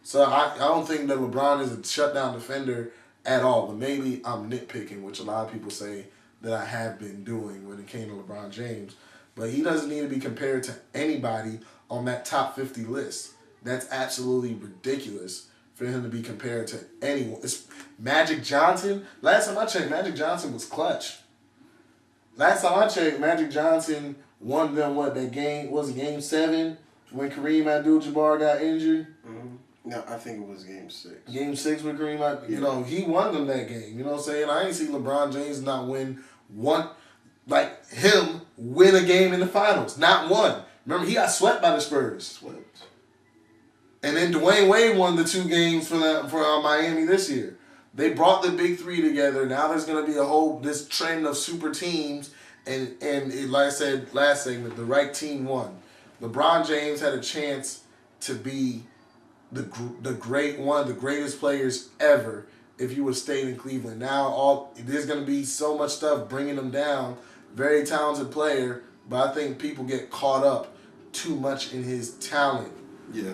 So I don't think that LeBron is a shutdown defender at all. But maybe I'm nitpicking, which a lot of people say that I have been doing when it came to LeBron James. But he doesn't need to be compared to anybody on that top 50 list. That's absolutely ridiculous for him to be compared to anyone. It's Magic Johnson. Last time I checked, Magic Johnson was clutch. Last time I checked, Magic Johnson won them that game? Was it game 7 when Kareem Abdul-Jabbar got injured? Mm-hmm. No, I think it was game 6. Game 6 with Kareem, you know, he won them that game. You know what I'm saying? I ain't seen LeBron James not win one, like him win a game in the finals. Not one. Remember, he got swept by the Spurs. Swept. And then Dwayne Wade won the 2 games for Miami this year. They brought the big 3 together. Now there's going to be this trend of super teams. And like I said last segment, the right team won. LeBron James had a chance to be one of the greatest players ever if you would have stayed in Cleveland. Now there's going to be so much stuff bringing him down. Very talented player, but I think people get caught up too much in his talent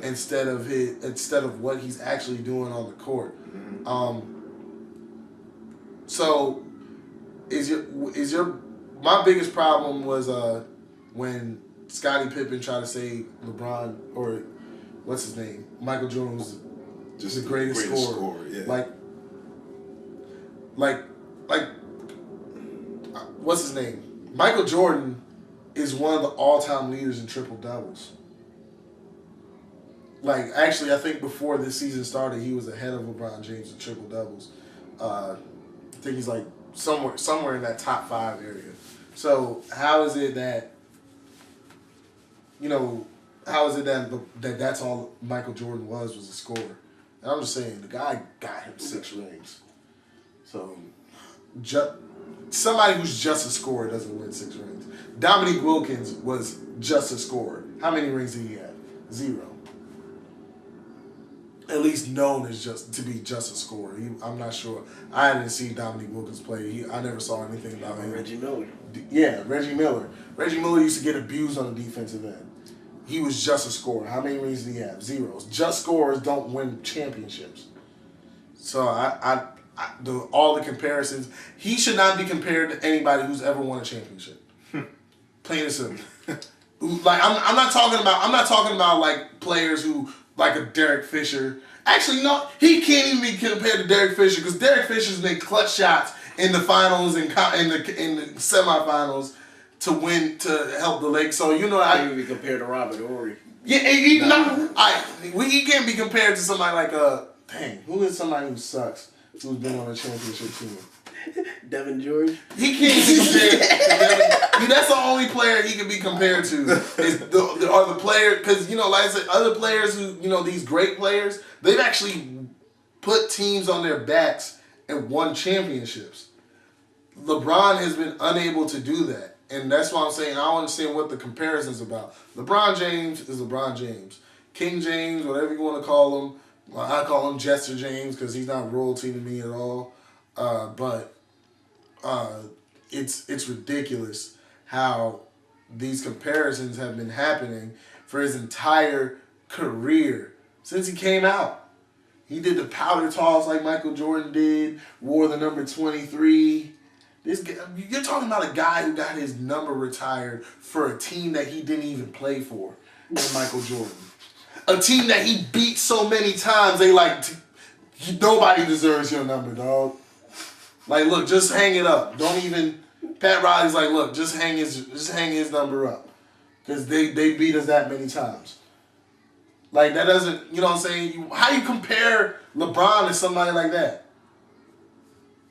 instead of what he's actually doing on the court. Mm-hmm. So my biggest problem was when Scottie Pippen tried to say LeBron or what's his name? Michael Jordan was just the greatest scorer. Yeah. Like, what's his name? Michael Jordan is one of the all-time leaders in triple doubles. Like, actually, I think before this season started, he was ahead of LeBron James in triple doubles. I think he's like somewhere in that top 5 area. So how is it that, that's all Michael Jordan was a scorer? And I'm just saying, the guy got him 6 rings. So somebody who's just a scorer doesn't win 6 rings. Dominique Wilkins was just a scorer. How many rings did he have? 0. At least known as just a scorer. I'm not sure. I didn't see Dominique Wilkins play. I never saw anything about him. Reggie Miller. Yeah, Reggie Miller. Reggie Miller used to get abused on the defensive end. He was just a scorer. How many rings did he have? 0. Just scorers don't win championships. So all the comparisons, he should not be compared to anybody who's ever won a championship. Plain and simple. Like I'm not talking about like players who like a Derek Fisher. Actually, no, he can't even be compared to Derek Fisher because Derek Fisher's made clutch shots in the finals and in the semifinals to help the Lakers. So I can't be compared to Robert Horry. Yeah, he can't be compared to somebody like who is somebody who sucks who's been on a championship team? Devin George. He can't be compared to Devin. That's the only player he can be compared to. Are the players, because like I said, other players who these great players, they've actually put teams on their backs and won championships. LeBron has been unable to do that, and that's why I'm saying I don't understand what the comparison's about. LeBron James is LeBron James, King James, whatever you want to call him. Well, I call him Jester James because he's not royalty to me at all. But it's ridiculous how these comparisons have been happening for his entire career since he came out. He did the powder toss like Michael Jordan did, wore the number 23. You're talking about a guy who got his number retired for a team that he didn't even play for, Michael Jordan. A team that he beat so many times, nobody deserves your number, dog. Like, look, just hang it up. Don't even. Pat Riley's like, look, just hang his number up, because they beat us that many times. Like, that doesn't, you know what I'm saying? How you compare LeBron to somebody like that?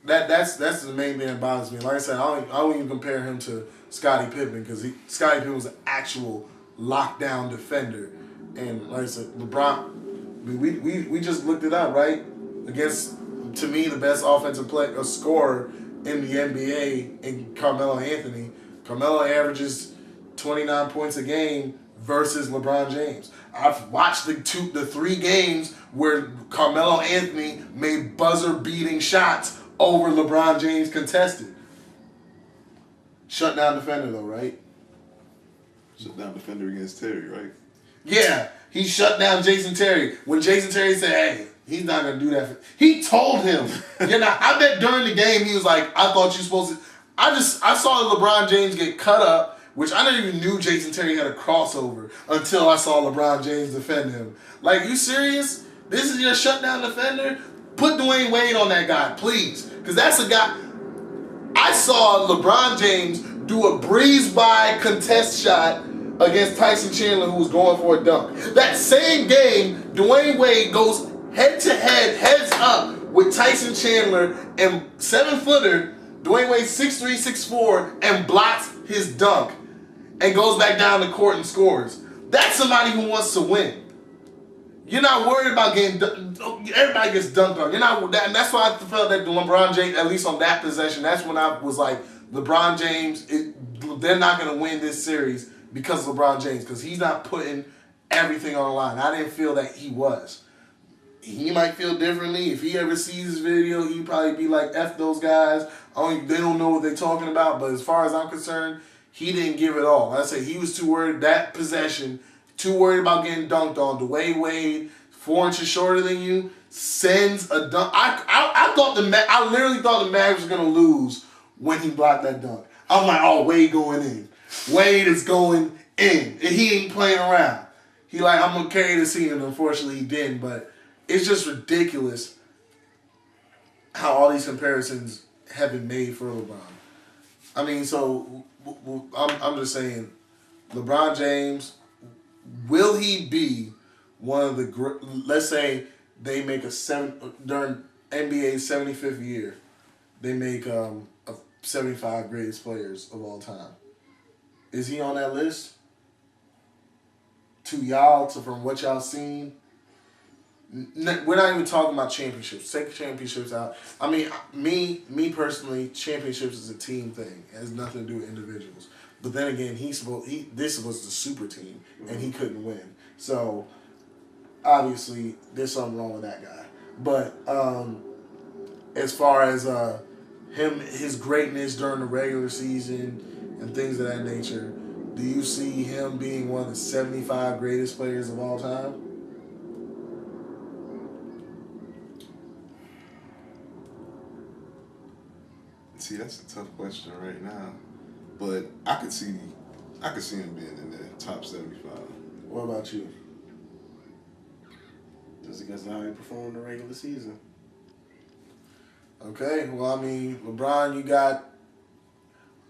That's the main thing that bothers me. Like I said, I don't even compare him to Scottie Pippen, because Scottie Pippen was an actual lockdown defender. And like I said, LeBron, we just looked it up, right? Against, to me, the best offensive scorer in the NBA in Carmelo Anthony. Carmelo averages 29 points a game versus LeBron James. I've watched the 3 games where Carmelo Anthony made buzzer-beating shots over LeBron James contested. Shutdown defender, though, right? Shutdown defender against Terry, right? Yeah, he shut down Jason Terry. When Jason Terry said, hey, he's not going to do that. He told him. You know, I bet during the game he was like, I thought you supposed to. I saw LeBron James get cut up, which I never even knew Jason Terry had a crossover until I saw LeBron James defend him. Like, you serious? This is your shutdown defender? Put Dwayne Wade on that guy, please. Because that's a guy. I saw LeBron James do a breeze-by contest shot against Tyson Chandler, who was going for a dunk. That same game, Dwayne Wade goes head-to-head, heads up with Tyson Chandler, and 7-footer, Dwayne Wade 6'3", 6'4", and blocks his dunk and goes back down the court and scores. That's somebody who wants to win. You're not worried about getting. Everybody gets dunked on. You're not. And that's why I felt that LeBron James, at least on that possession, that's when I was like, LeBron James, they're not going to win this series because of LeBron James, because he's not putting everything on the line. I didn't feel that he was. He might feel differently. If he ever sees this video, he'd probably be like, F those guys. They don't know what they're talking about. But as far as I'm concerned, he didn't give it all. Like I said, he was too worried, that possession, too worried about getting dunked on. Dwayne Wade, 4 inches shorter than you, sends a dunk. I literally thought the Mavericks was going to lose when he blocked that dunk. I'm like, oh, Wade going in. Wade is going in. And he ain't playing around. He like, I'm going to carry the season. Unfortunately, he didn't. But it's just ridiculous how all these comparisons have been made for LeBron. I mean, so I'm just saying, LeBron James, will he be one of the, let's say they make during NBA's 75th year, they make a 75 greatest players of all time. Is he on that list? To y'all, from what y'all seen? We're not even talking about championships. Take championships out. I mean, me personally, championships is a team thing. It has nothing to do with individuals. But then again, this was the super team, and he couldn't win. So obviously, there's something wrong with that guy. But as far as his greatness during the regular season and things of that nature, do you see him being one of the 75 greatest players of all time? See, that's a tough question right now, but I could see him being in the top 75. What about you? Just because of how he performed in the regular season. Okay, well, I mean, LeBron, you got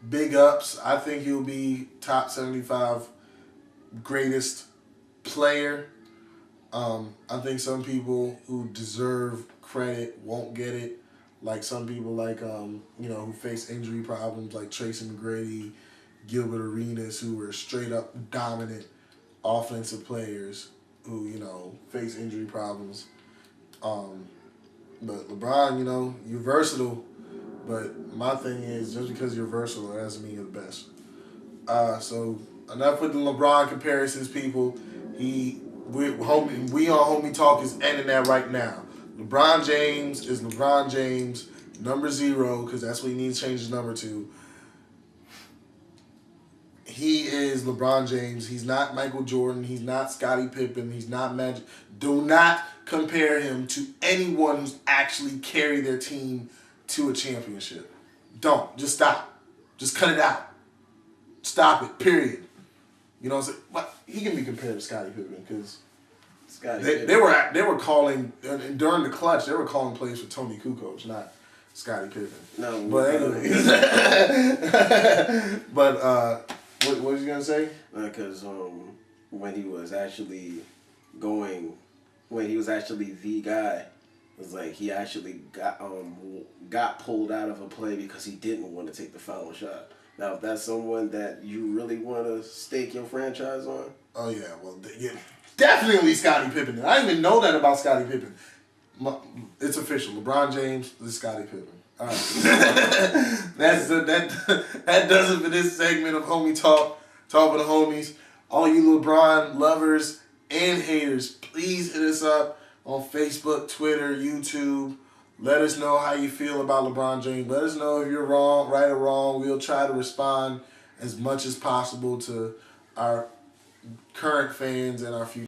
big ups. I think he'll be top 75 greatest player. I think some people who deserve credit won't get it. Like some people who face injury problems like Tracy McGrady, Gilbert Arenas, who were straight up dominant offensive players who, face injury problems. But LeBron, you're versatile. But my thing is, just because you're versatile, that doesn't mean you're the best. So enough with the LeBron comparisons, people. We on Homie Talk is ending that right now. LeBron James is LeBron James, number 0, because that's what he needs to change his number to. He is LeBron James. He's not Michael Jordan. He's not Scottie Pippen. He's not Magic. Do not compare him to anyone who's actually carried their team to a championship. Don't. Just stop. Just cut it out. Stop it. Period. You know what I'm saying? Well, he can be compared to Scottie Pippen because they were calling during the clutch. They were calling plays for Tony Kukoc, not Scottie Pippen. No, but anyways. But what was you gonna say? Because when he was actually the guy, it was like he actually got pulled out of a play because he didn't want to take the foul shot. Now, if that's someone that you really want to stake your franchise on, oh yeah, well, yeah, definitely Scottie Pippen. I didn't even know that about Scottie Pippen. It's official. LeBron James is Scottie Pippen. All right. That does it for this segment of Homie Talk. Talk with the homies. All you LeBron lovers and haters, please hit us up on Facebook, Twitter, YouTube. Let us know how you feel about LeBron James. Let us know if you're right or wrong. We'll try to respond as much as possible to our current fans and our future